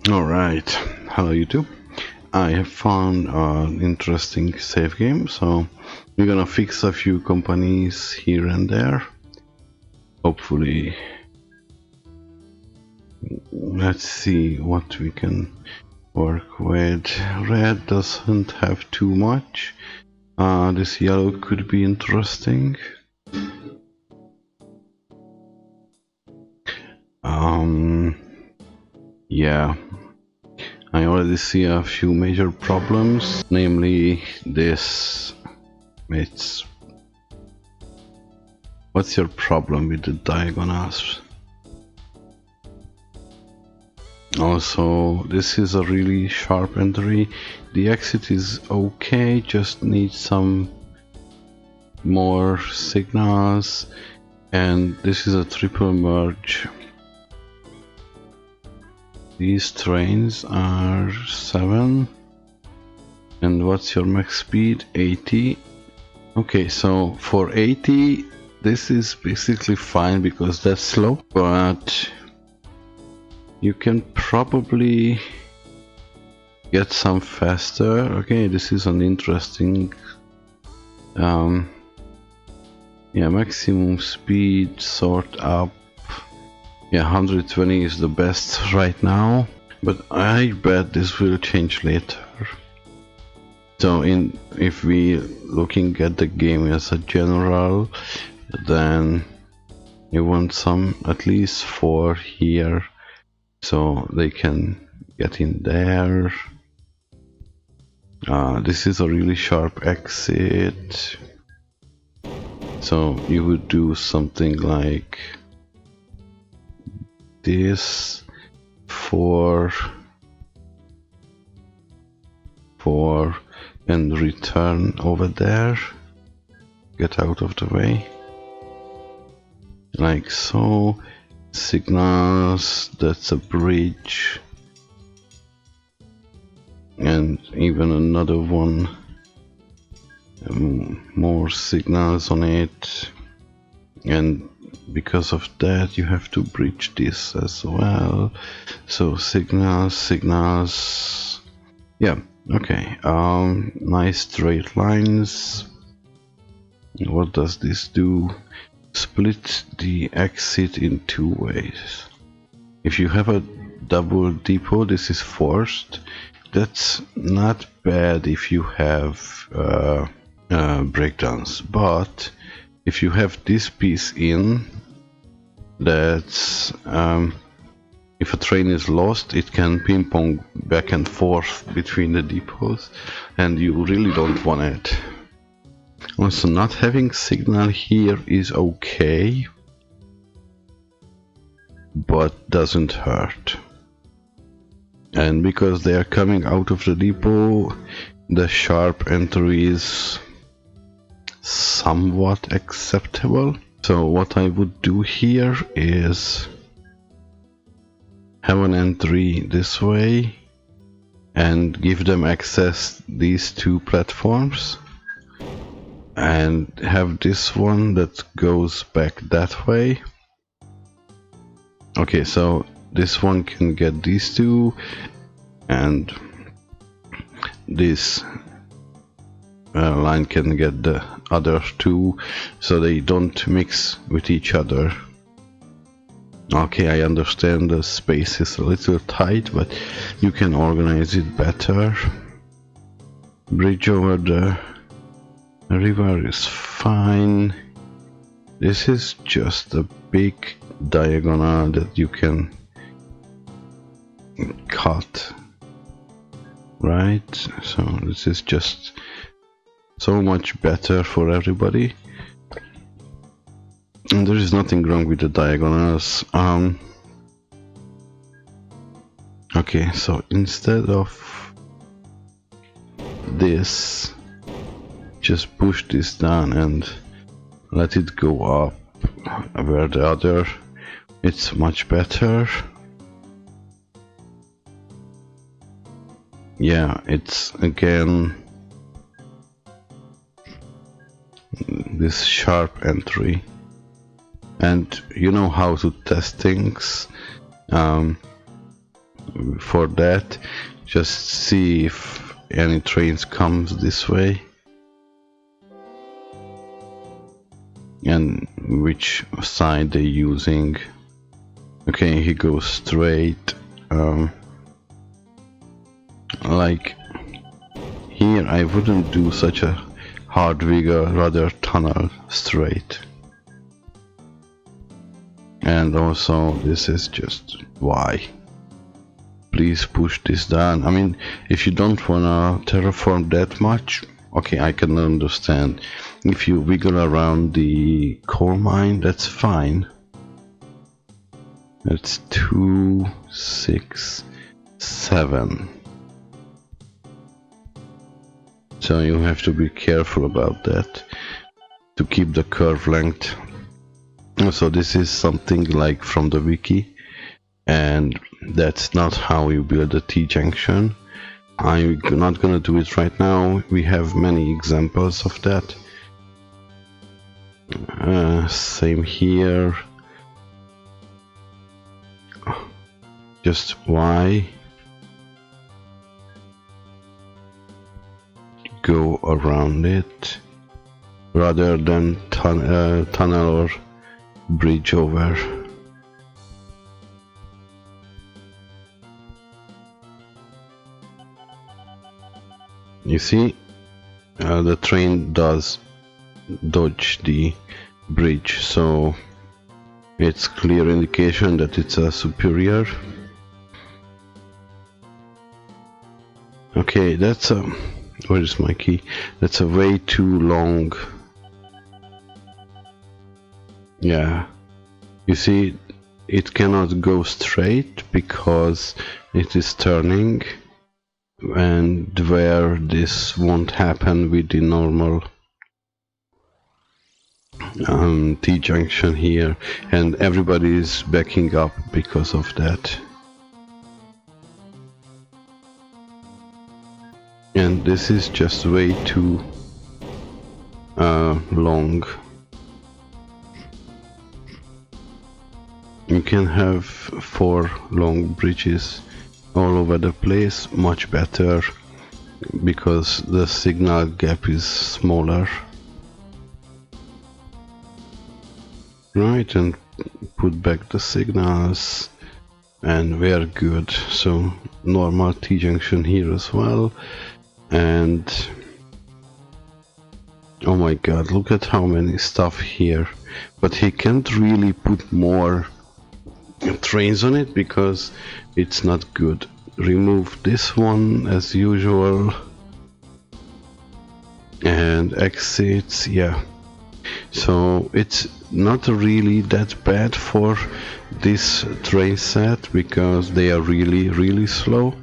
Alright, hello YouTube. I have found an interesting save game, so we're gonna fix a few companies here and there. Hopefully, let's see what we can work with. Red doesn't have too much. This yellow could be interesting. Yeah. I already see a few major problems, namely this. What's your problem with the diagonals? Also, this is a really sharp entry. The exit is okay, just needs some more signals, and this is a triple merge. These trains are 7. And what's your max speed? 80. Okay, so for 80, this is basically fine because that's slow, but you can probably get some faster. Okay, this is an interesting yeah, maximum speed sort up. Yeah, 120 is the best right now, but I bet this will change later. So if we looking at the game as a general, then you want some at least 4 here, so they can get in there. This is a really sharp exit, so you would do something like this, 4, and return over there, get out of the way, like so. Signals, that's a bridge, and even another one, more signals on it, and because of that you have to bridge this as well. So signals, yeah, okay. Nice straight lines. What does this do? Split the exit in 2 ways. If you have a double depot, this is forced. That's not bad if you have breakdowns, but if you have this piece in, that's if a train is lost, it can ping pong back and forth between the depots, and you really don't want it. Also, not having signal here is okay, but doesn't hurt. And because they are coming out of the depot, the sharp entry is somewhat acceptable. So what I would do here is have an entry this way and give them access these 2 platforms, and have this one that goes back that way. Okay, so this one can get these 2, and this line can get the other 2, so they don't mix with each other. Okay, I understand the space is a little tight, but you can organize it better. Bridge over the river is fine. This is just a big diagonal that you can cut, right? So this is just so much better for everybody, and there is nothing wrong with the diagonals. Okay, so instead of this, just push this down and let it go up where the other, it's much better. Yeah, it's again this sharp entry, and you know how to test things. for that, just see if any trains comes this way and which side they're using. Okay, he goes straight. Like here I wouldn't do such a hard vigor, rather tunnel straight. And also this is just why. Please push this down. I mean, if you don't wanna terraform that much, okay, I can understand. If you wiggle around the coal mine, that's fine. That's 2, 6, 7. So you have to be careful about that to keep the curve length. So this is something like from the wiki, and that's not how you build a T-junction. I'm not gonna do it right now. We have many examples of that. Same here. Just why go around it rather than tunnel or bridge over. You see, the train does dodge the bridge, so it's clear indication that it's a superior. Okay, that's a... where is my key? That's a way too long. Yeah, you see, it cannot go straight because it is turning, and where this won't happen with the normal T-junction here, and everybody is backing up because of that. And this is just way too long. You can have 4 long bridges all over the place, much better, because the signal gap is smaller. Right, and put back the signals, and we're good. So normal T-junction here as well. And oh my god, look at how many stuff here. But he can't really put more trains on it because it's not good. Remove this one as usual. And exits, yeah. So it's not really that bad for this train set because they are really slow.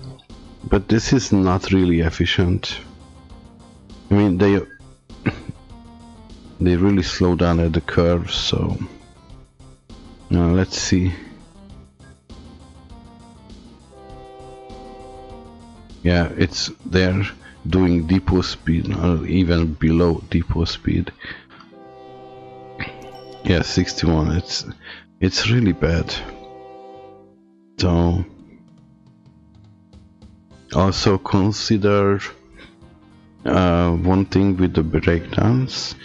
But this is not really efficient. I mean, they really slow down at the curve, so now let's see. Yeah, they're doing depot speed, or even below depot speed. Yeah, 61. It's really bad. So also consider one thing with the breakdowns,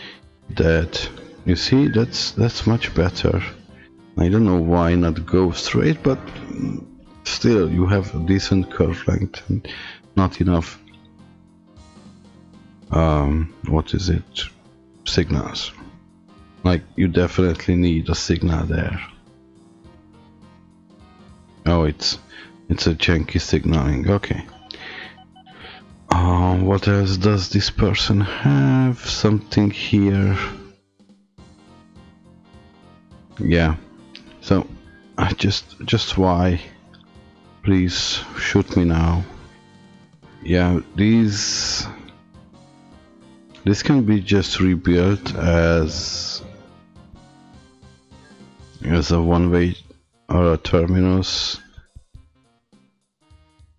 that you see that's much better. I don't know why not go straight, but still you have a decent curve length and not enough what is it, signals. Like, you definitely need a signal there. Oh, it's a janky signaling. Okay. What else does this person have? Something here. Yeah. So, just why? Please shoot me now. Yeah, this can be just rebuilt as a one-way or a terminus,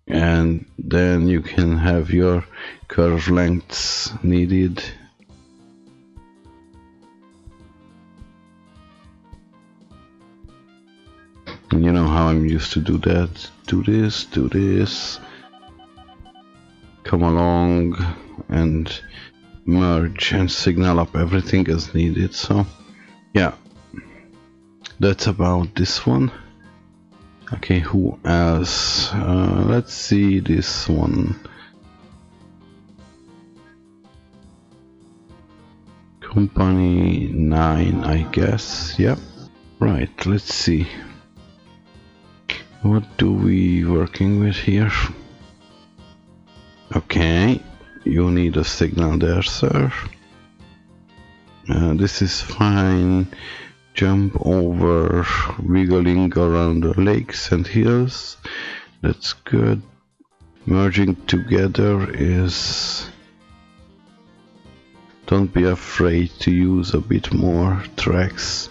and then you can have your curve lengths needed. You know how I'm used to do that. Do this. Come along and merge and signal up everything as needed. So yeah, that's about this one. Okay, who else? Let's see this one. Company 9, I guess. Yep. Right, let's see. What do we working with here? Okay, you need a signal there, sir. This is fine. Jump over, wiggling around the lakes and hills. That's good. Merging together is... Don't be afraid to use a bit more tracks.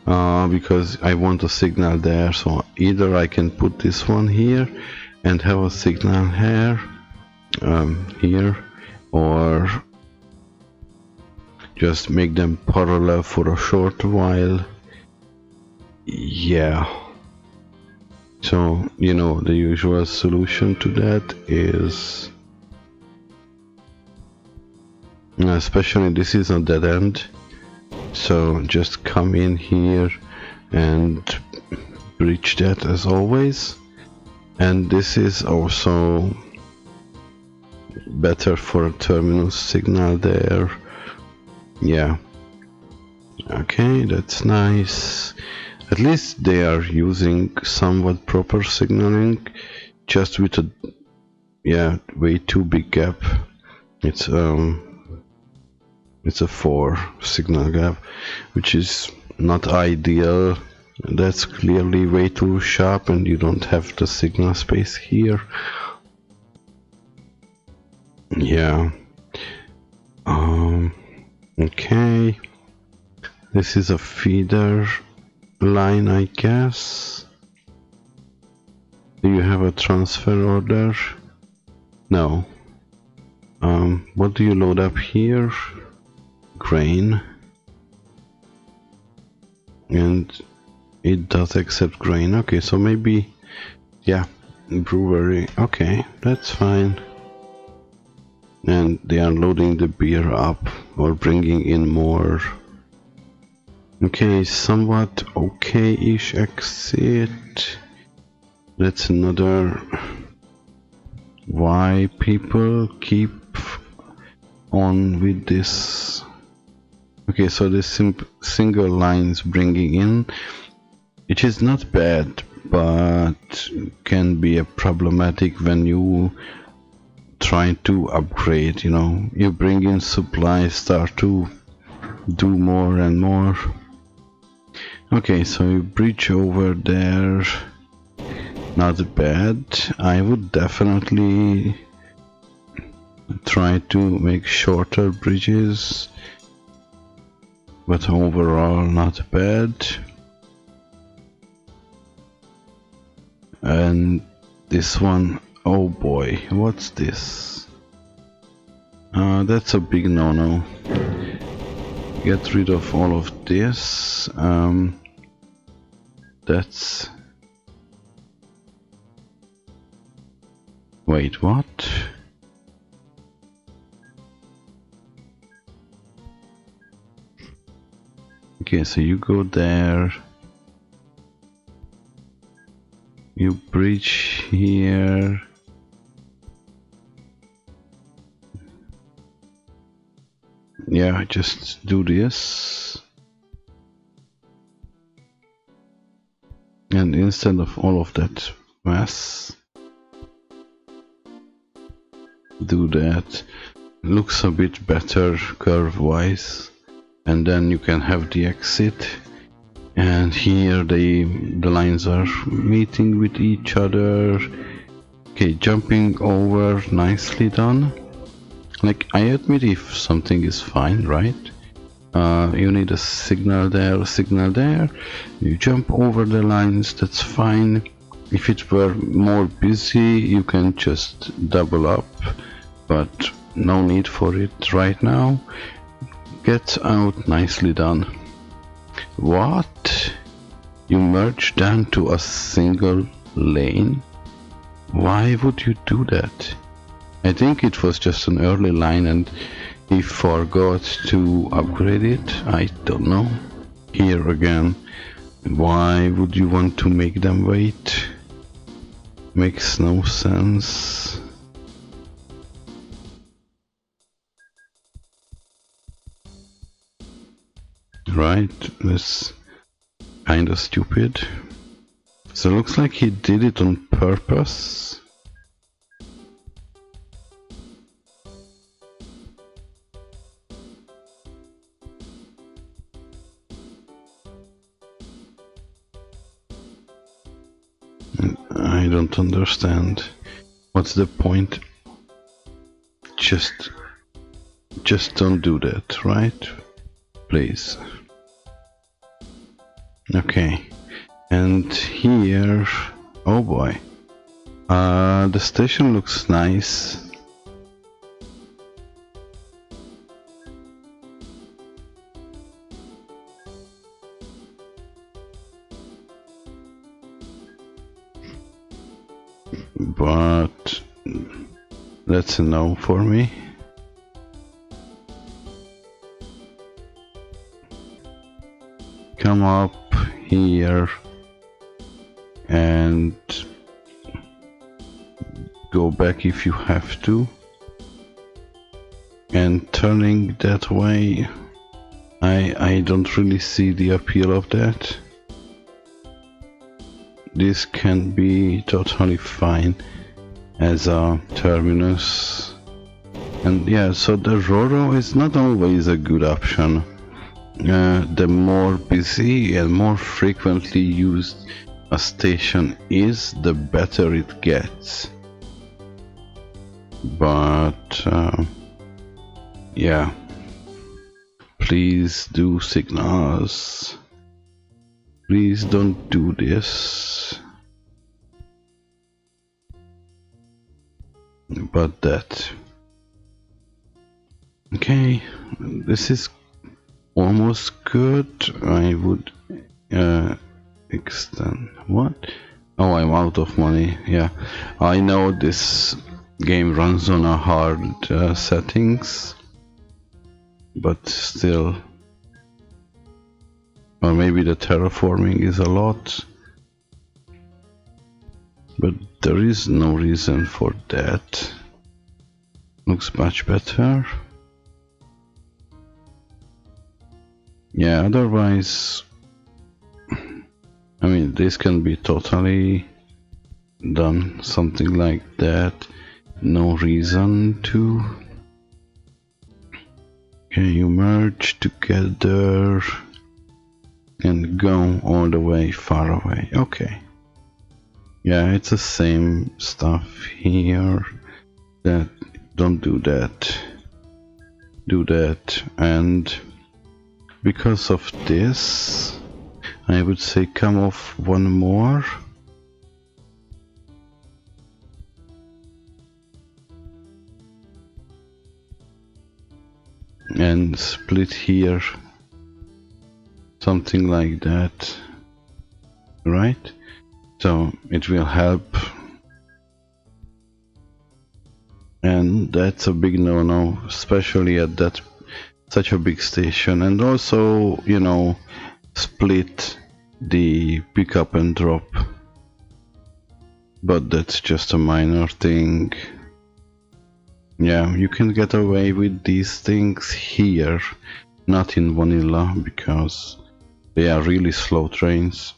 Because I want a signal there, so either I can put this one here and have a signal here, or just make them parallel for a short while. Yeah. So, you know, the usual solution to that is... especially this is a dead end. So just come in here and bridge that as always. And this is also better for a terminal signal there. Yeah. Okay, that's nice. At least they are using somewhat proper signaling, just with a way too big gap. It's a 4 signal gap, which is not ideal. That's clearly way too sharp, and you don't have the signal space here. Yeah. Okay. This is a feeder line, I guess. Do you have a transfer order? No. What do you load up here? Grain, and it does accept grain. Okay, so maybe, yeah, brewery. Okay, that's fine. And they are loading the beer up or bringing in more. Okay, somewhat okay-ish exit. That's another why people keep on with this. Okay, so this single line is bringing in, which is not bad, but can be a problematic when you try to upgrade, you know. You bring in supplies, start to do more and more. Okay, so you bridge over there. Not bad. I would definitely try to make shorter bridges, but overall not bad. And this one, oh boy, what's this? That's a big no-no. Get rid of all of this. That's... Wait, what? Okay, so you go there, you bridge here, yeah, just do this, and instead of all of that mess, do that. Looks a bit better curve wise. And then you can have the exit, and here the lines are meeting with each other. Okay, jumping over, nicely done. Like, I admit if something is fine, right? You need a signal there, a signal there. You jump over the lines, that's fine. If it were more busy, you can just double up, but no need for it right now. Get out, nicely done. What? You merge down to a single lane? Why would you do that? I think it was just an early line and he forgot to upgrade it. I don't know. Here again, why would you want to make them wait? Makes no sense. Right, that's kinda stupid. So it looks like he did it on purpose. I don't understand. What's the point? Just don't do that, right? Please. Okay. And here, oh boy. The station looks nice. But that's a no for me. Come up here and go back if you have to. And turning that way, I don't really see the appeal of that. This can be totally fine as a terminus. And yeah, so the Roro is not always a good option. The more busy and more frequently used a station is, the better it gets. But yeah, please do signals. Please don't do this. But that. Okay, this is almost good. I would extend. What? Oh, I'm out of money. Yeah, I know this game runs on a hard settings, but still. Or maybe the terraforming is a lot, but there is no reason for that. Looks much better. Yeah, otherwise, I mean, this can be totally done, something like that. No reason to. Okay, you merge together and go all the way far away. Okay. Yeah, it's the same stuff here. That don't do that. Do that, and because of this, I would say come off one more. And split here. Something like that. Right? So it will help. And that's a big no-no, especially at that such a big station. And also, you know, split the pickup and drop. But that's just a minor thing. Yeah, you can get away with these things here, not in vanilla, because they are really slow trains.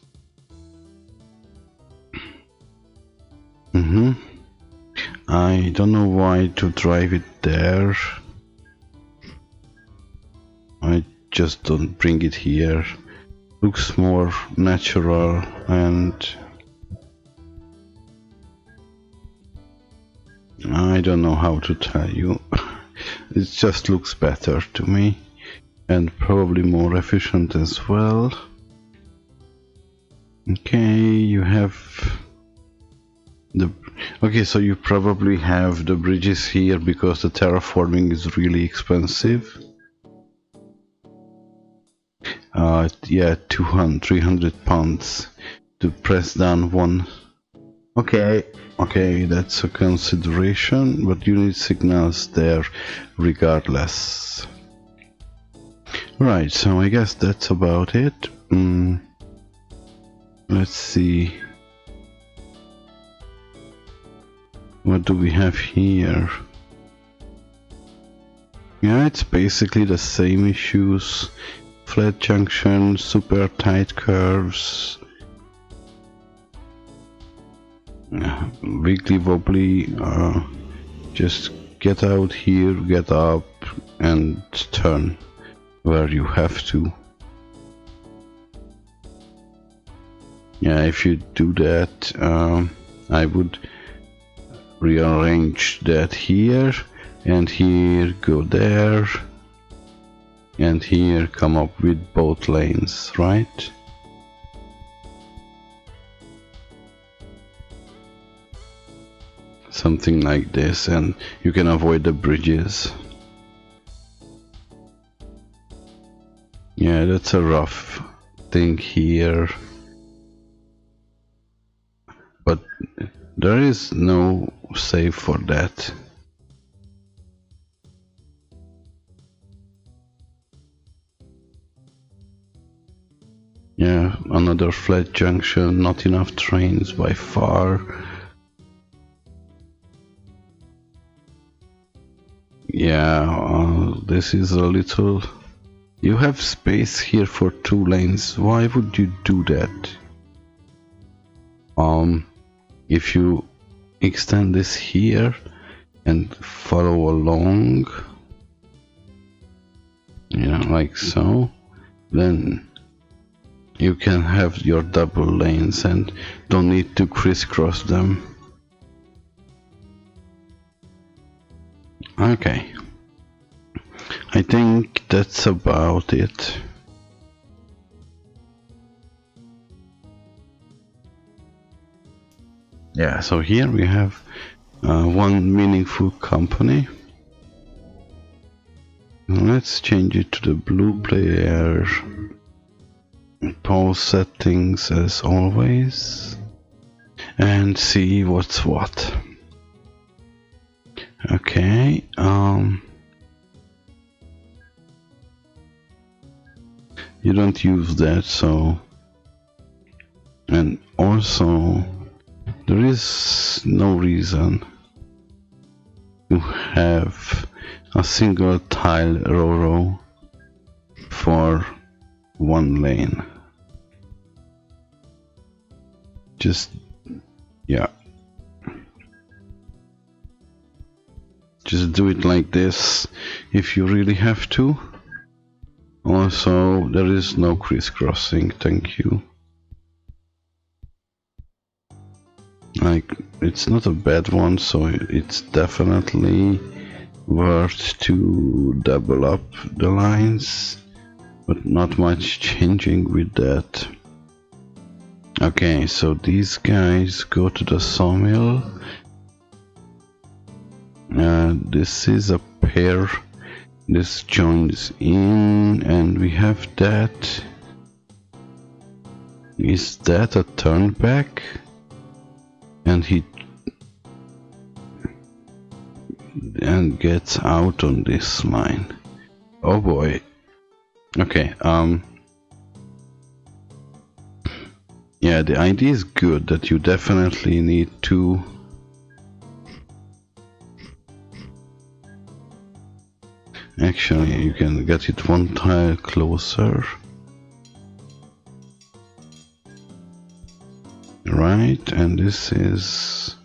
I don't know why to drive it there. I just don't bring it here. Looks more natural and I don't know how to tell you. It just looks better to me and probably more efficient as well. Okay, you have the... Okay, so you probably have the bridges here because the terraforming is really expensive. yeah, 200, 300 pounds to press down one. Okay, okay, that's a consideration, but you need signals there regardless. Right, so I guess that's about it. Let's see. What do we have here? Yeah, it's basically the same issues. Flat junction, super tight curves. Wiggly wobbly, just get out here, get up and turn where you have to. Yeah, if you do that, I would rearrange that here and here, go there and here, come up with both lanes, right? Something like this, and you can avoid the bridges. Yeah, that's a rough thing here, but there is no save for that. Yeah, another flat junction, not enough trains by far. Yeah, this is a little... You have space here for 2 lanes, why would you do that? If you extend this here and follow along, yeah, like so, then you can have your double lanes and don't need to crisscross them. Okay, I think that's about it. Yeah, so here we have one meaningful company. Let's change it to the blue player. Pause settings as always and see what's what. Okay, you don't use that, so, and also there is no reason to have a single tile row for 1 lane. Just, yeah, just do it like this if you really have to. Also, there is no crisscrossing, thank you. Like, it's not a bad one, so it's definitely worth to double up the lines, but not much changing with that. Okay, so these guys go to the sawmill. This is a pair. This joins in, and we have that. Is that a turn back? And he and gets out on this line. Oh boy. Okay, yeah, the idea is good that you definitely need to actually, you can get it 1 tile closer. Right, and this is...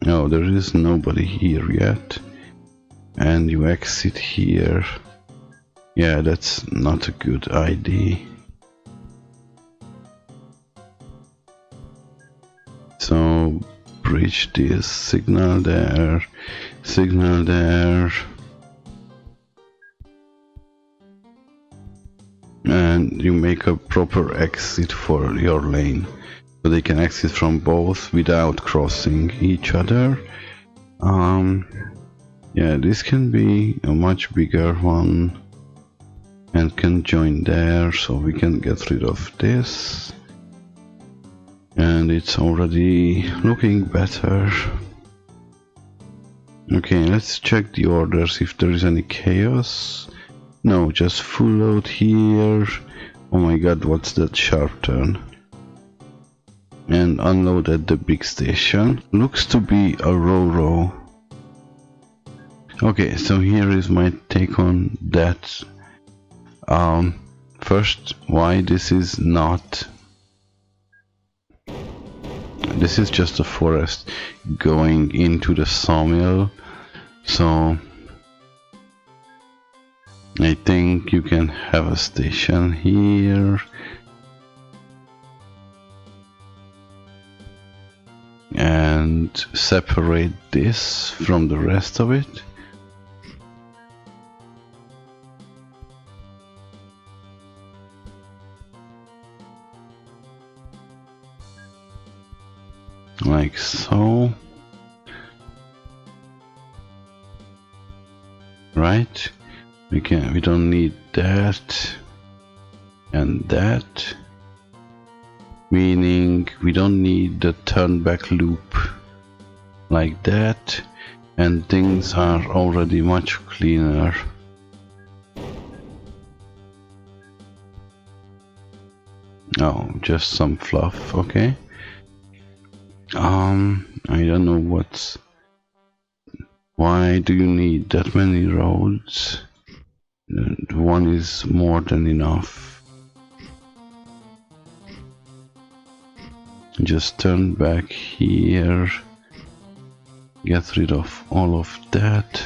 No, there is nobody here yet. And you exit here. Yeah, that's not a good idea. So, bridge this, signal there, signal there. And you make a proper exit for your lane, so they can exit from both without crossing each other. Yeah, this can be a much bigger one, and can join there, so we can get rid of this. And it's already looking better. Okay, let's check the orders if there is any chaos. No, just full load here. Oh my god, what's that sharp turn? And unload at the big station. Looks to be a Roro. Okay, so here is my take on that. First, why this is not... This is just a forest going into the sawmill, so I think you can have a station here. And separate this from the rest of it. Like so. Right? We don't need that and that. Meaning we don't need the turn back loop like that, and things are already much cleaner. Oh, just some fluff, okay. I don't know why do you need that many roads? One is more than enough. Just turn back here. Get rid of all of that.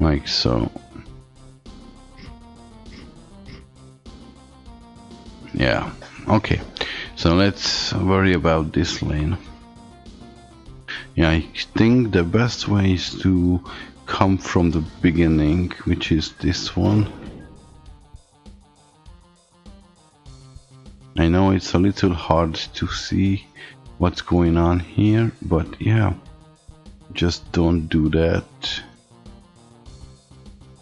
Like so. Yeah, okay. So let's worry about this lane. Yeah, I think the best way is to come from the beginning, which is this one. I know it's a little hard to see what's going on here, but yeah, just don't do that.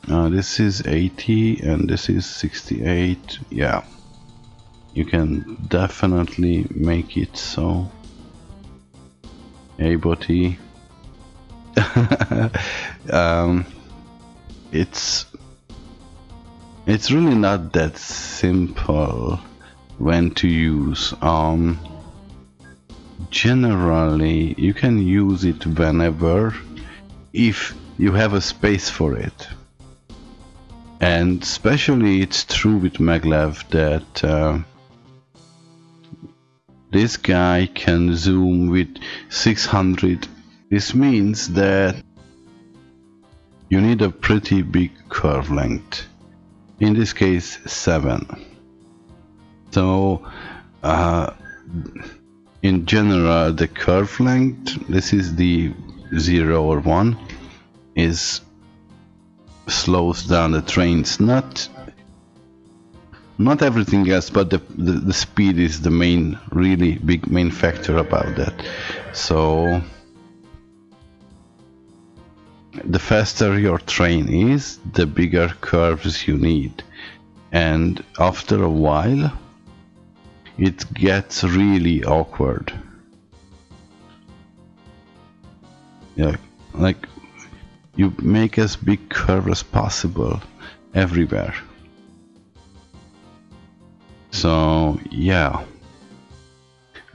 This is 80 and this is 68. Yeah, you can definitely make it so. Hey, buddy. It's really not that simple when to use. Generally you can use it whenever, if you have a space for it. And especially it's true with maglev that this guy can zoom with 600. This means that you need a pretty big curve length. In this case, 7. So in general, the curve length, this is the 0 or 1, is slows down the trains. Not everything else, but the speed is the main, really big main factor about that. So the faster your train is, the bigger curves you need, and after a while it gets really awkward. Yeah, like you make as big curve as possible everywhere. So yeah.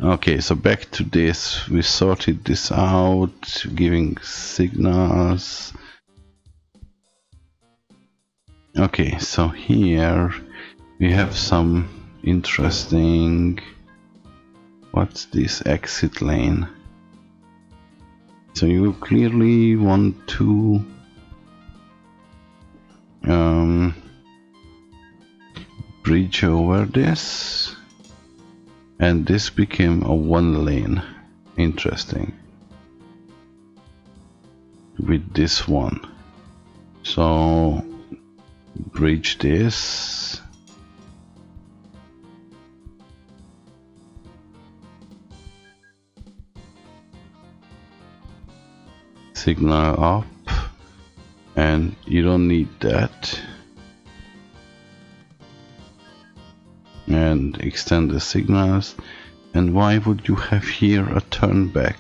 Okay, so back to this. We sorted this out, giving signals. Okay, so here we have some interesting... What's this exit lane? So you clearly want to bridge over this, and this became a 1 lane. Interesting. With this one. So bridge this. signal up, and you don't need that. And extend the signals. And why would you have here a turn back?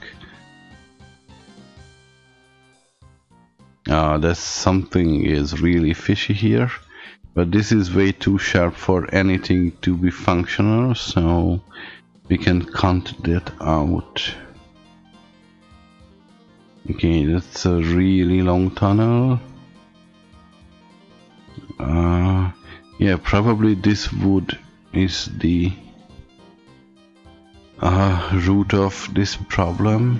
That's something is really fishy here, but this is way too sharp for anything to be functional, so we can count that out. Okay, that's a really long tunnel. Yeah, probably this wood is the root of this problem.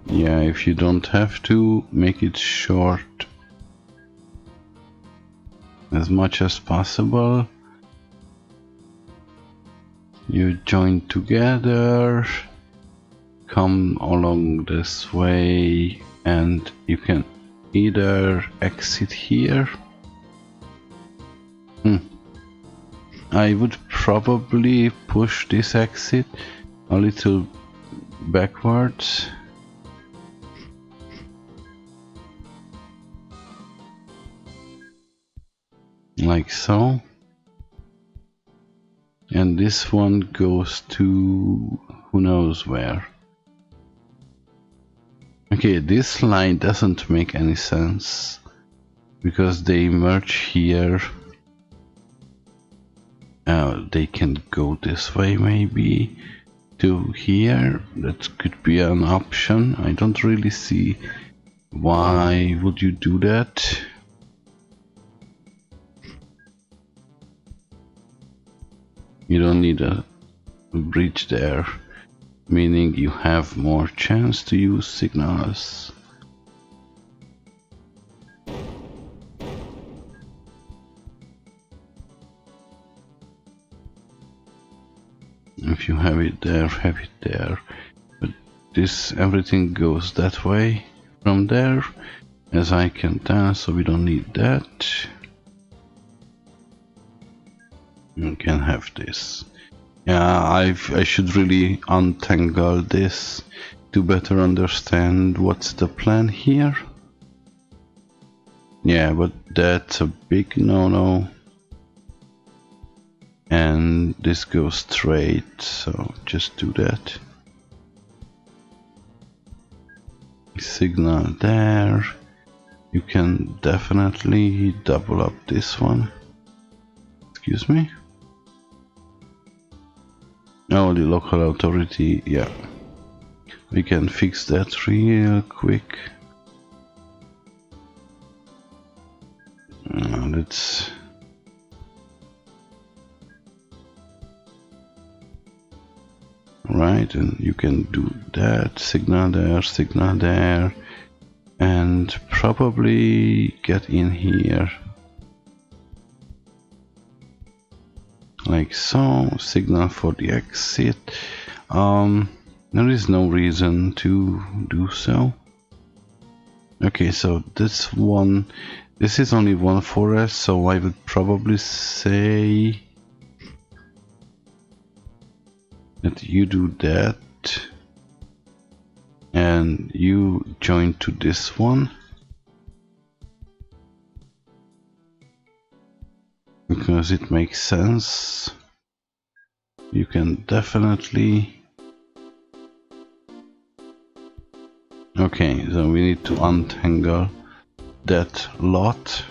Yeah, if you don't have to, make it short as much as possible. You join together, come along this way, and you can either exit here. I would probably push this exit a little backwards. Like so. And this one goes to who knows where. Okay, this line doesn't make any sense because they merge here. They can go this way maybe to here. That could be an option. I don't really see why would you do that. You don't need a bridge there, meaning you have more chance to use signals. If you have it there, have it there. But this, everything goes that way from there, as I can tell, so we don't need that. You can have this. Yeah, I should really untangle this to better understand what's the plan here. Yeah, but that's a big no-no. And this goes straight, so just do that. Signal there. You can definitely double up this one. Excuse me? Oh, the local authority, yeah. We can fix that real quick. Let's... Right, and you can do that, signal there, and probably get in here. Like so, signal for the exit. There is no reason to do so. Okay, so this is only one forest, so I would probably say that you do that and you join to this one, because it makes sense. You can definitely... Okay, so we need to untangle that lot.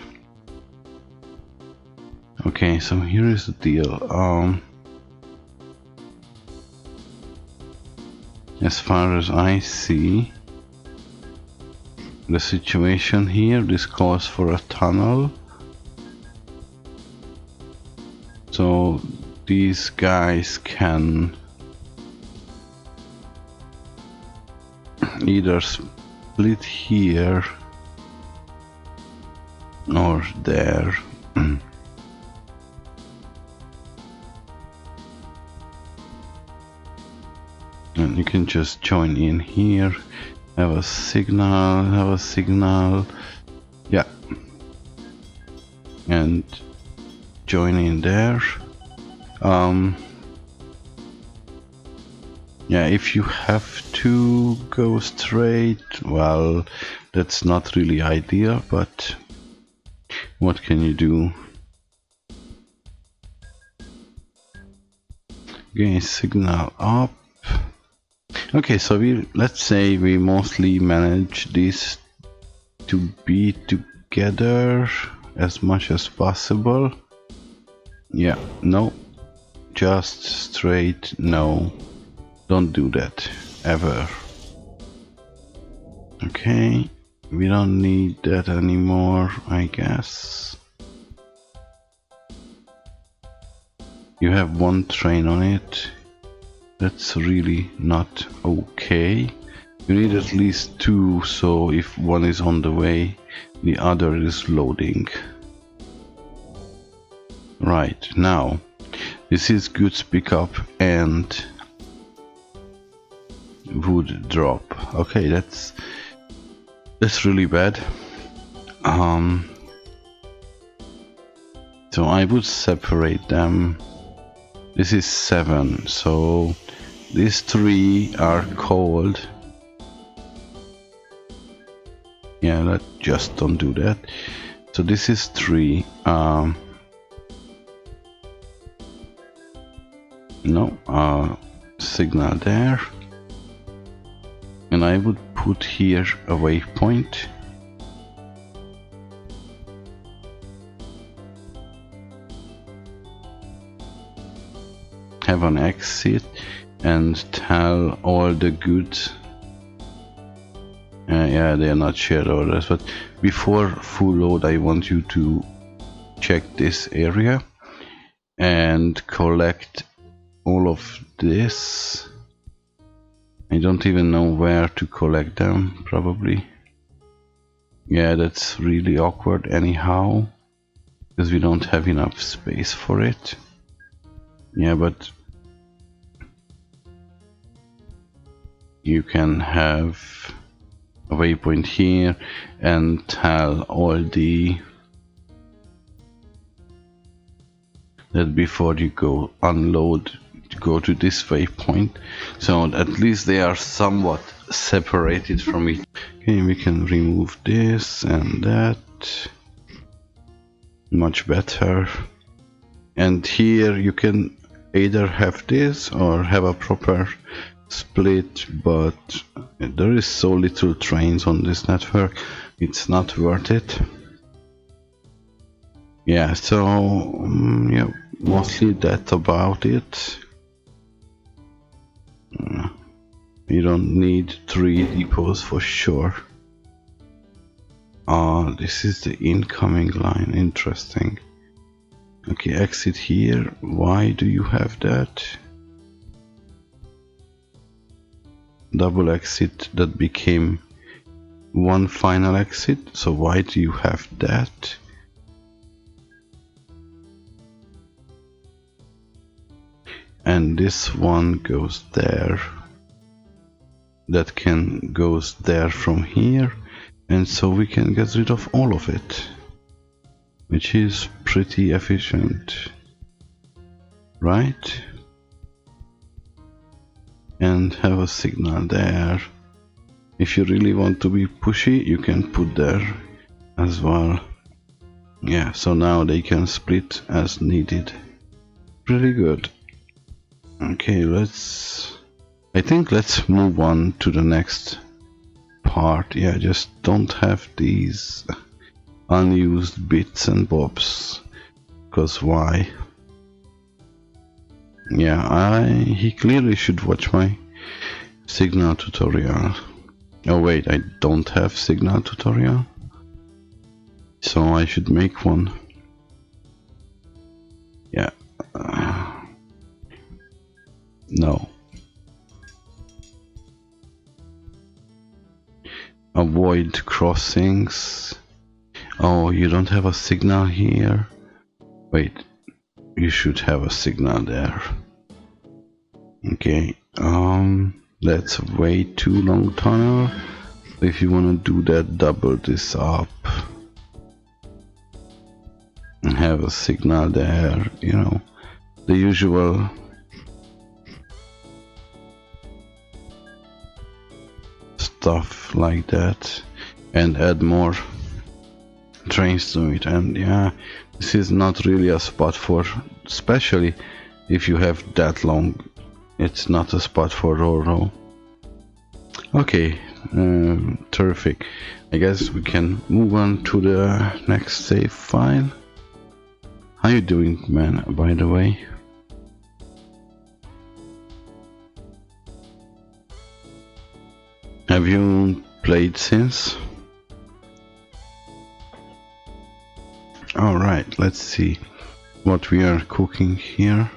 Okay, so here is the deal. As far as I see the situation here, this calls for a tunnel. So these guys can either split here or there. And you can just join in here, have a signal, yeah, and join in there. Yeah, if you have to go straight. Well, that's not really ideal, but what can you do? Okay, signal up. Okay, so let's say we mostly manage this to be together as much as possible. Yeah, no, just straight no. Don't do that ever. Okay, we don't need that anymore, I guess. You have one train on it. That's really not okay. You need at least two, so if one is on the way, the other is loading. Right, now, this is goods pickup and wood drop. Okay, that's really bad. So I would separate them. This is 7, so these 3 are cold. Yeah, just don't do that. So this is 3. No, signal there. And I would put here a waypoint. Have an exit and tell all the goods. Yeah, they are not shared orders, but before full load I want you to check this area and collect all of this. I don't even know where to collect them, probably. Yeah, that's really awkward anyhow, because we don't have enough space for it. Yeah, but you can have a waypoint here and tell all that before you go unload, go to this waypoint, so at least they are somewhat separated from each. Okay, we can remove this and that. Much better. And here you can either have this or have a proper split, but there is so little trains on this network, it's not worth it. Yeah, so yeah, mostly that's about it. You don't need 3 depots for sure. This is the incoming line, interesting. Okay, exit here. Why do you have that? Double exit that became one final exit, so why do you have that? And this one goes there. That can goes there from here, and so we can get rid of all of it, which is pretty efficient, right? And have a signal there. If you really want to be pushy, you can put there as well. Yeah, so now they can split as needed. Pretty good. Okay, I think let's move on to the next part. Yeah, just don't have these unused bits and bobs, because why? Yeah, he clearly should watch my signal tutorial. Oh wait, I don't have signal tutorial, so I should make one. Yeah. No. Avoid crossings. Oh, you don't have a signal here? Wait, you should have a signal there. Okay, that's a way too long tunnel. If you want to do that, double this up and have a signal there, you know, the usual. stuff like that and add more trains to it. And yeah, this is not really a spot for, especially if you have that long, it's not a spot for Roro. Okay, terrific. I guess we can move on to the next save file. How you doing, man, by the way? Have you played since? Alright, let's see what we are cooking here.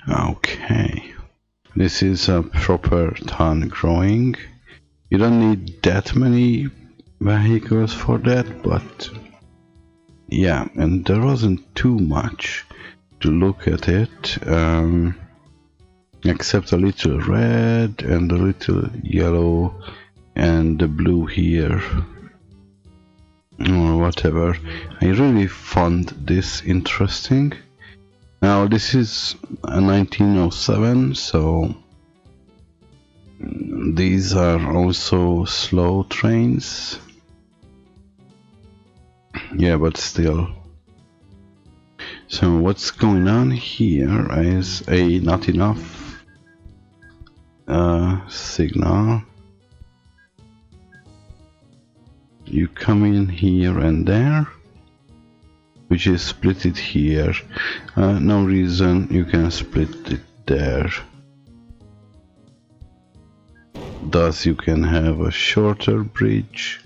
Okay, this is a proper ton growing. You don't need that many vehicles for that, but yeah, and there wasn't too much to look at it, except a little red and a little yellow and the blue here, or whatever. I really found this interesting. Now this is a 1907, so these are also slow trains. Yeah, but still. So what's going on here is a not enough signal. You come in here and there, which is split it here. No reason you can split it there. Thus you can have a shorter bridge.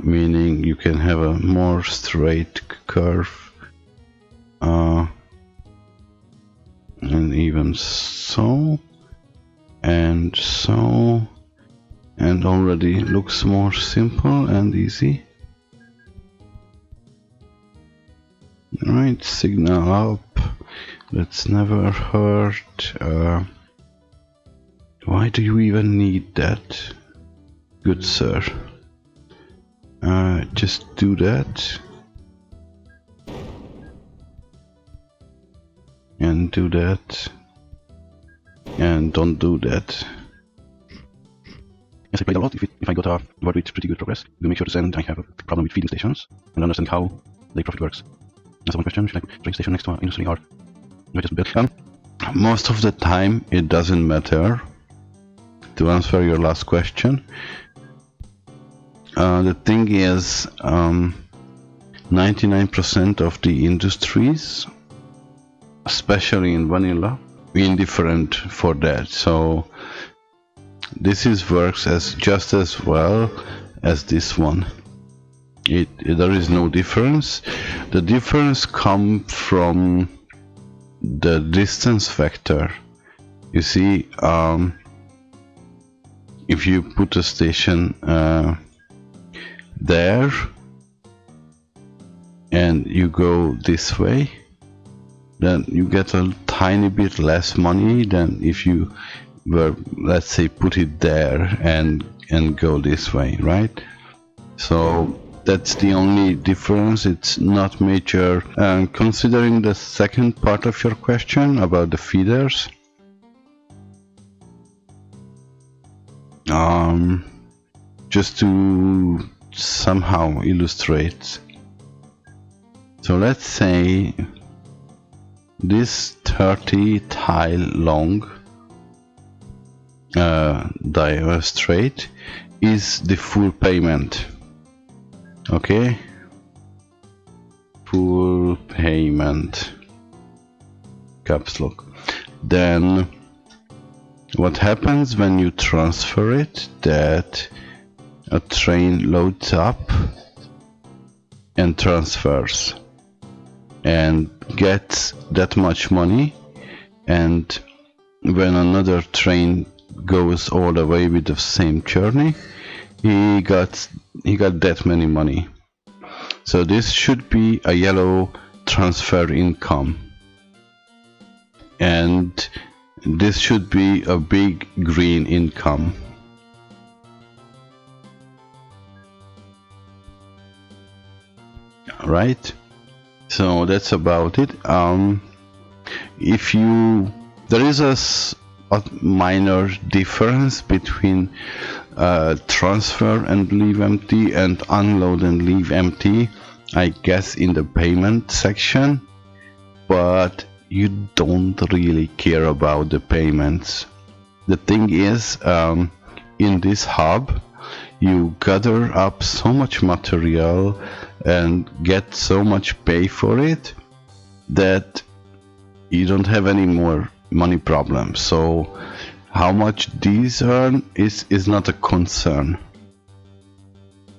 Meaning you can have a more straight curve. And even so. And so. And already looks more simple and easy. Right, signal up. That's never hurt. Why do you even need that? Good sir. Just do that. And do that. And don't do that. Yes, I played a lot. If I got a word with pretty good progress, we'll make sure to send. I have a problem with feeding stations and understand how the profit works. That's one question. Should I train station next to an industry or do I just build? Most of the time, it doesn't matter. To answer your last question, the thing is, 99% of the industries, especially in vanilla, indifferent for that. So this works as just as well as this one. There is no difference. The difference comes from the distance factor. You see, if you put a station there and you go this way, then you get a tiny bit less money than if you were, let's say, put it there and go this way, right? So that's the only difference. It's not major. Considering the second part of your question about the feeders, just to somehow illustrate. So let's say this 30 tile long diagonal straight is the full payment. Okay, full payment, caps lock. Then what happens when you transfer it? That a train loads up and transfers and gets that much money, and when another train goes all the way with the same journey, he got that many money. So this should be a yellow transfer income, and this should be a big green income. right? So that's about it. If you there is a minor difference between transfer and leave empty and unload and leave empty, I guess, in the payment section, but you don't really care about the payments. The thing is, in this hub, you gather up so much material and get so much pay for it that you don't have any more money problems. So how much these earn is not a concern.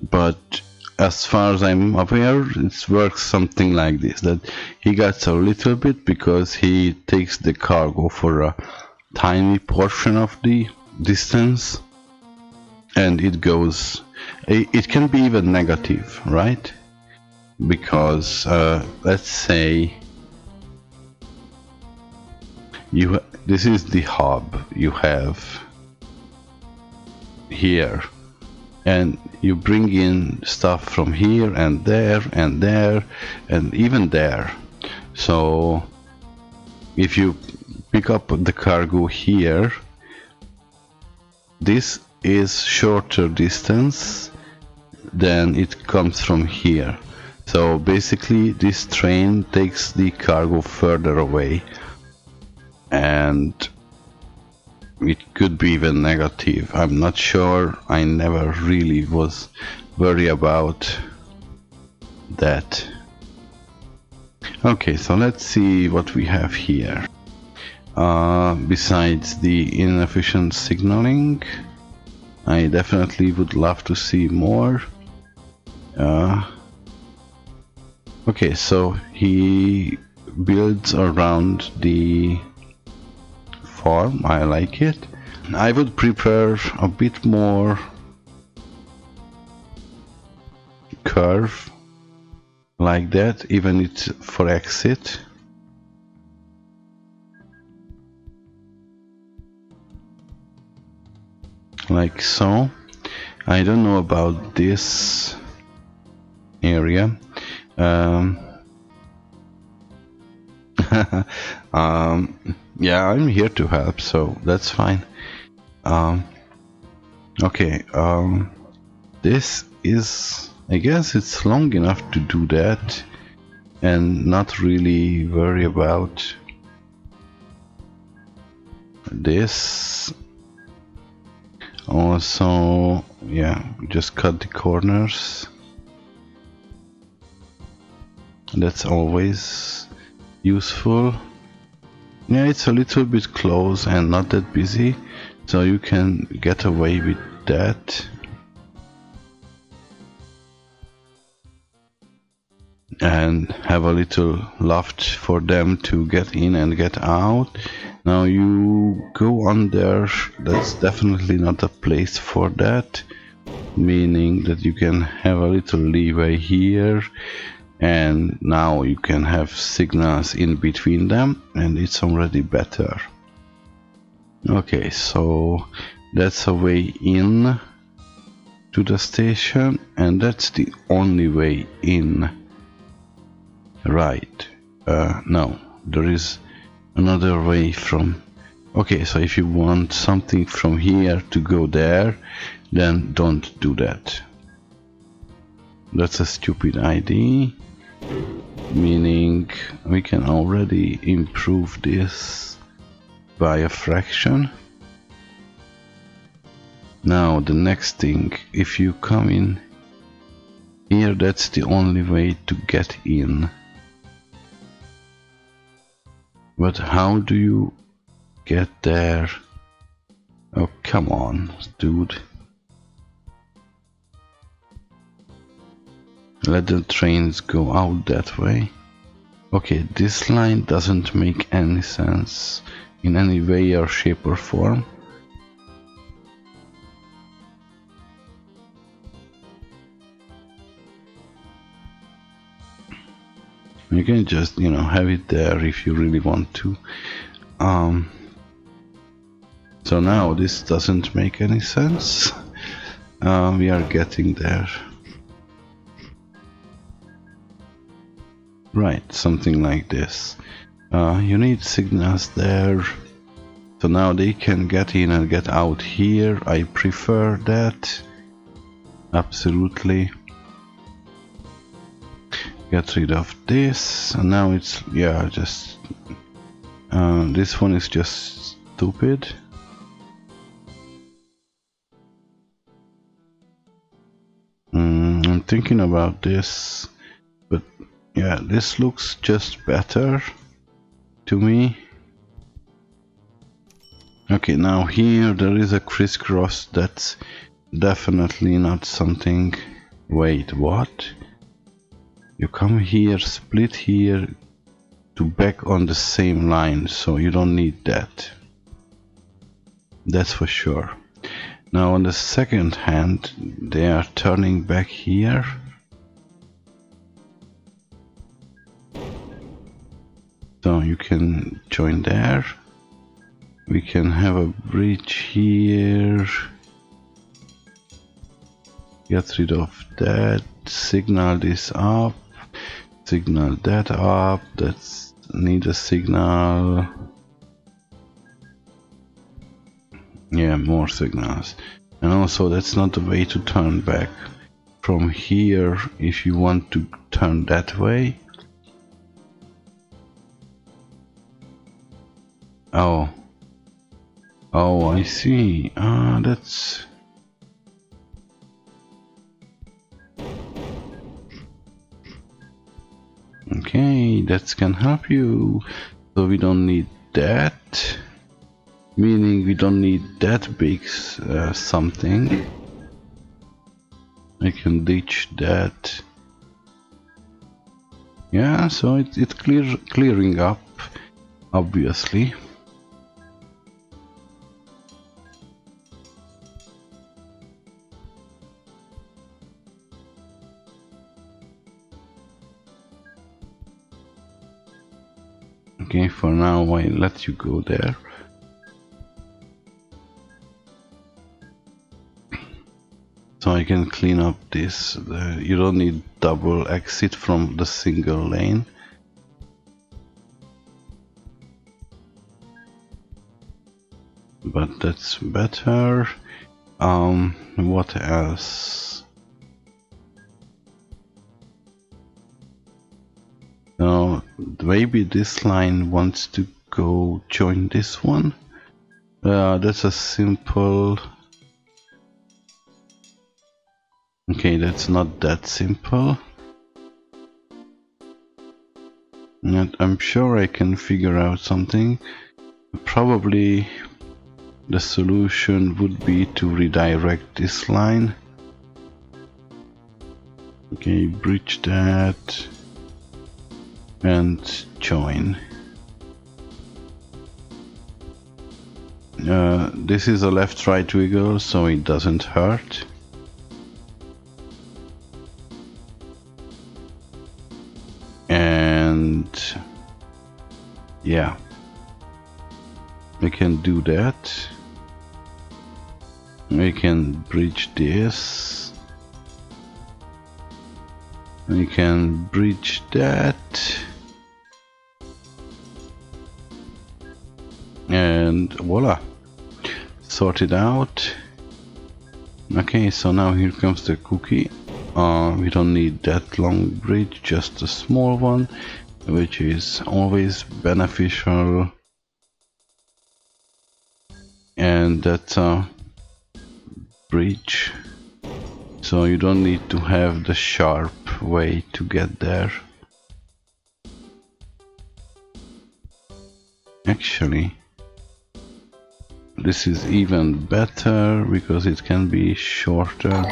But as far as I'm aware, it works something like this, that he gets a little bit because he takes the cargo for a tiny portion of the distance, and it goes, it can be even negative, right? Because let's say this is the hub you have here, and you bring in stuff from here and there and there and even there. So if you pick up the cargo here, this is shorter distance than it comes from here. So basically this train takes the cargo further away, and it could be even negative. I'm not sure. I never really was worried about that. Okay, so let's see what we have here. Besides the inefficient signaling, I definitely would love to see more. Okay, so he builds around the farm. I like it. I would prepare a bit more curve like that, even it's for exit. Like so. I don't know about this area. Yeah, I'm here to help, so that's fine. Okay, this is, I guess it's long enough to do that and not really worry about this. Also, yeah, just cut the corners. That's always useful. Yeah, it's a little bit close and not that busy, so you can get away with that. And have a little loft for them to get in and get out. Now you go on there, that's definitely not a place for that, meaning that you can have a little leeway here, and now you can have signals in between them, and it's already better. Okay, so that's a way in to the station, and that's the only way in. Right. No, there is another way from. Okay, so if you want something from here to go there, then don't do that. That's a stupid idea, meaning we can already improve this by a fraction. Now the next thing, if you come in here, that's the only way to get in. But how do you get there? Oh, come on, dude. Let the trains go out that way. Okay, this line doesn't make any sense in any way or shape or form. You can just, have it there if you really want to. So now this doesn't make any sense. We are getting there. Right, something like this. You need signals there. So now they can get in and get out here. I prefer that. Absolutely. Get rid of this. And now it's, yeah, just... this one is just stupid. I'm thinking about this. But yeah, this looks just better to me. Okay, now here there is a crisscross. That's definitely not something... Wait, what? You come here, split here to back on the same line, so you don't need that. That's for sure. Now on the second hand, they are turning back here. So you can join there. We can have a bridge here. Get rid of that. Signal this up. Signal that up. That's need a signal. Yeah, more signals. And also that's not the way to turn back. From here, if you want to turn that way. Oh. Oh, I see. That's... Okay, that can help you. So we don't need that. Meaning we don't need that big something. I can ditch that. Yeah, so it's clearing up, obviously. Okay, for now I let you go there. So I can clean up this. You don't need double exit from the single lane. But that's better. What else? So maybe this line wants to go join this one. That's a simple... Okay, that's not that simple. And I'm sure I can figure out something. Probably the solution would be to redirect this line. Okay, bridge that and join. This is a left-right wiggle, so it doesn't hurt. And yeah, we can do that. We can bridge this. We can bridge that. And voila, sorted out. Okay, so now here comes the cookie. We don't need that long bridge, just a small one, which is always beneficial. And that's a bridge, so you don't need to have the sharp way to get there. Actually, this is even better because it can be shorter.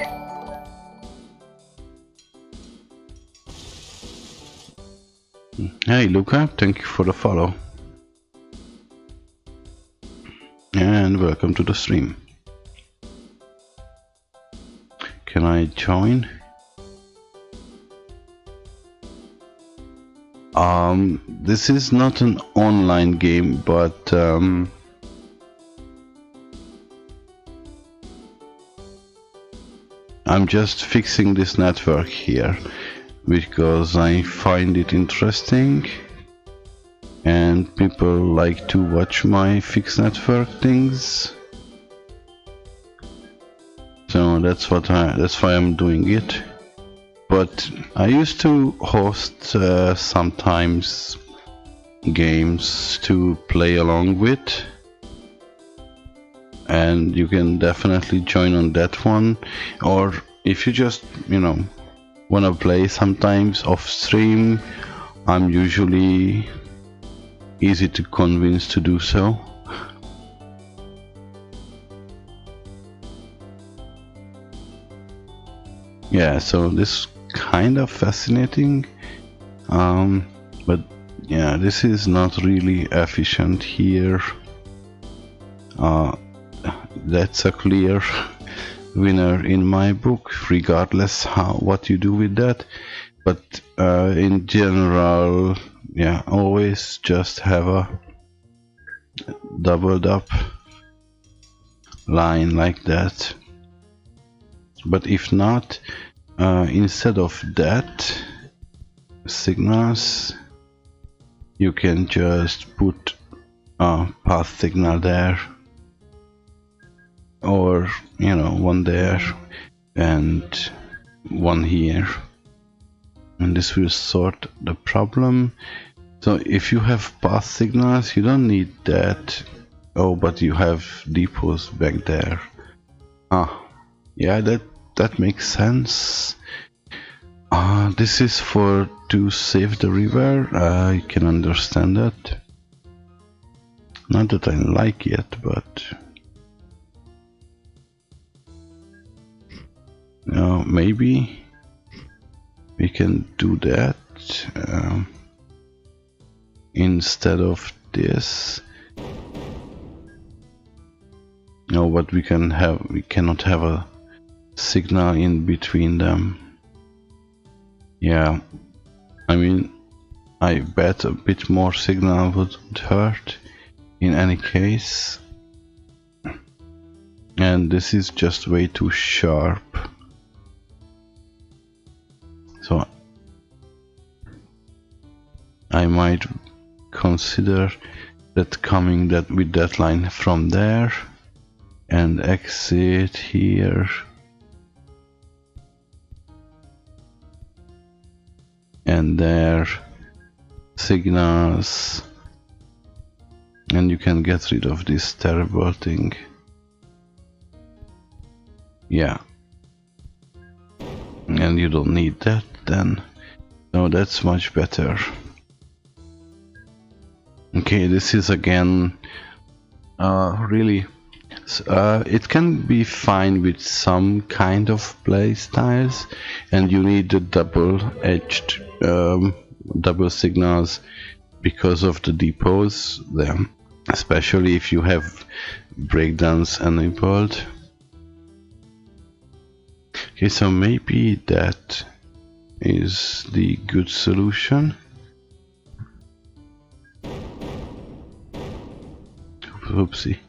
Hey Luca, thank you for the follow. And welcome to the stream. Can I join? This is not an online game, but I'm just fixing this network here. because I find it interesting and people like to watch my fixed network things. So that's why I'm doing it. But I used to host sometimes games to play along with, and you can definitely join on that one. Or if you just, wanna play sometimes off stream, I'm usually easy to convince to do so. Yeah, so this kind of fascinating, but yeah, this is not really efficient here. That's a clear winner in my book, regardless what you do with that. But in general, yeah, always just have a doubled up line like that. But if not, instead of that signals, you can just put a path signal there, or one there and one here, and this will sort the problem. So if you have path signals, you don't need that. Oh, but you have depots back there. Yeah, that makes sense. This is to save the river. I can understand that. Not that I like it, but maybe we can do that instead of this. No, but we cannot have a signal in between them. Yeah, I mean, I bet a bit more signal wouldn't hurt in any case. And this is just way too sharp. So I might consider that coming with that line from there and exit here. And there, signals, and you can get rid of this terrible thing. Yeah, and you don't need that then. No, that's much better. Okay, this is again really it can be fine with some kind of play styles, and you need the double-edged double signals because of the depots there, especially if you have breakdowns enabled. Okay, so maybe that is the good solution. Oopsie.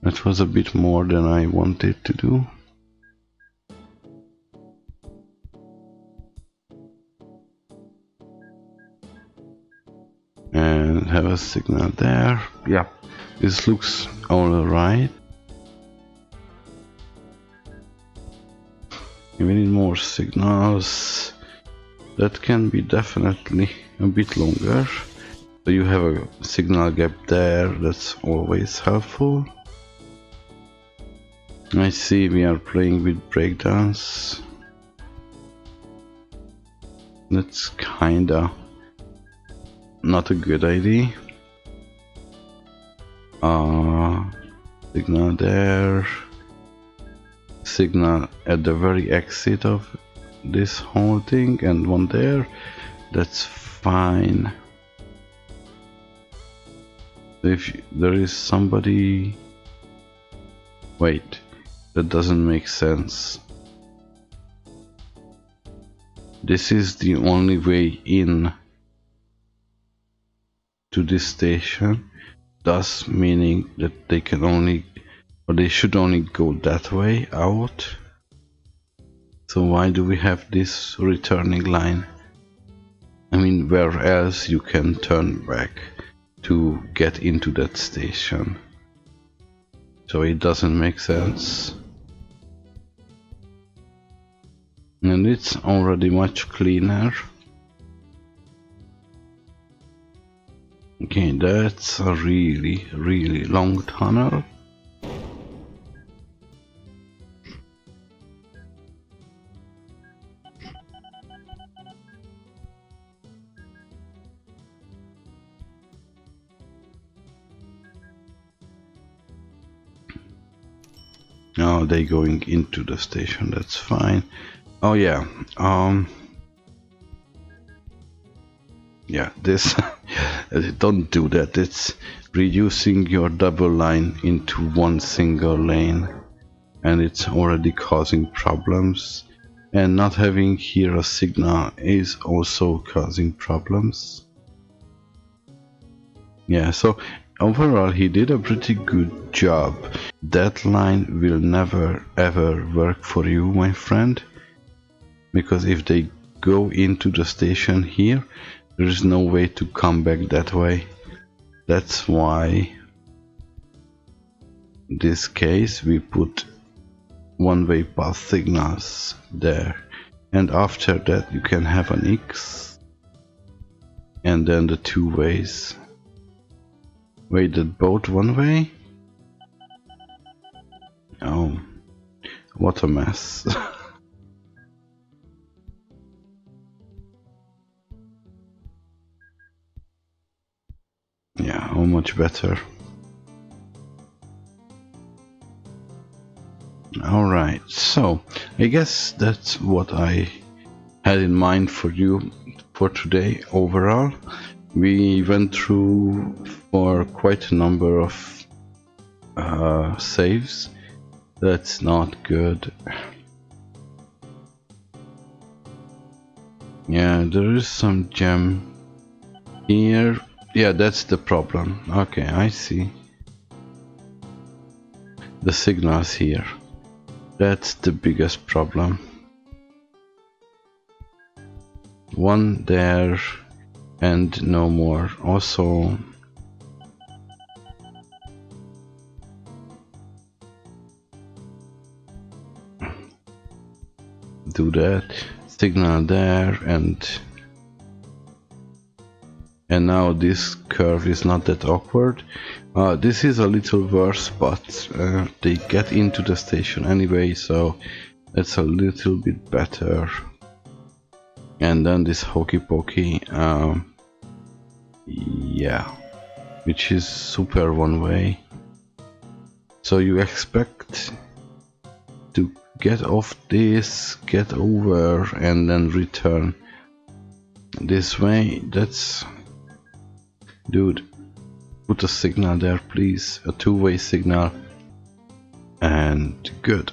That was a bit more than I wanted to do. And have a signal there. Yeah, this looks alright. We need more signals. That can be definitely a bit longer. So you have a signal gap there, that's always helpful. I see we are playing with breakdowns. That's kinda not a good idea. Signal there. Signal at the very exit of this whole thing, and one there. That's fine. If there is somebody... Wait, that doesn't make sense. This is the only way in to this station, thus meaning that they can only, or they should only go that way out. So why do we have this returning line? I mean, where else you can turn back to get into that station? So it doesn't make sense. And it's already much cleaner. Okay, that's a really, really long tunnel. Oh, they're going into the station, that's fine. Oh yeah, yeah, this, don't do that, it's reducing your double line into one single lane, and it's already causing problems, and not having here a signal is also causing problems. Yeah, so overall he did a pretty good job. That line will never ever work for you, my friend, because if they go into the station here, there is no way to come back that way. That's why in this case we put one-way path signals there, and after that you can have an X and then the two ways. Wait, that both one way? Oh, what a mess. Yeah, how much better. Alright, so I guess that's what I had in mind for you for today overall. We went through for quite a number of saves. That's not good. Yeah, there is some gem here. Yeah, that's the problem. Okay, I see. The signals here. That's the biggest problem. One there and no more. Also, do that. Signal there, and now this curve is not that awkward. This is a little worse, but they get into the station anyway, so that's a little bit better. And then this hokey pokey, yeah, which is super one way. So you expect to get off this, get over, and then return this way. That's... Dude, put a signal there, please. A two-way signal. And good.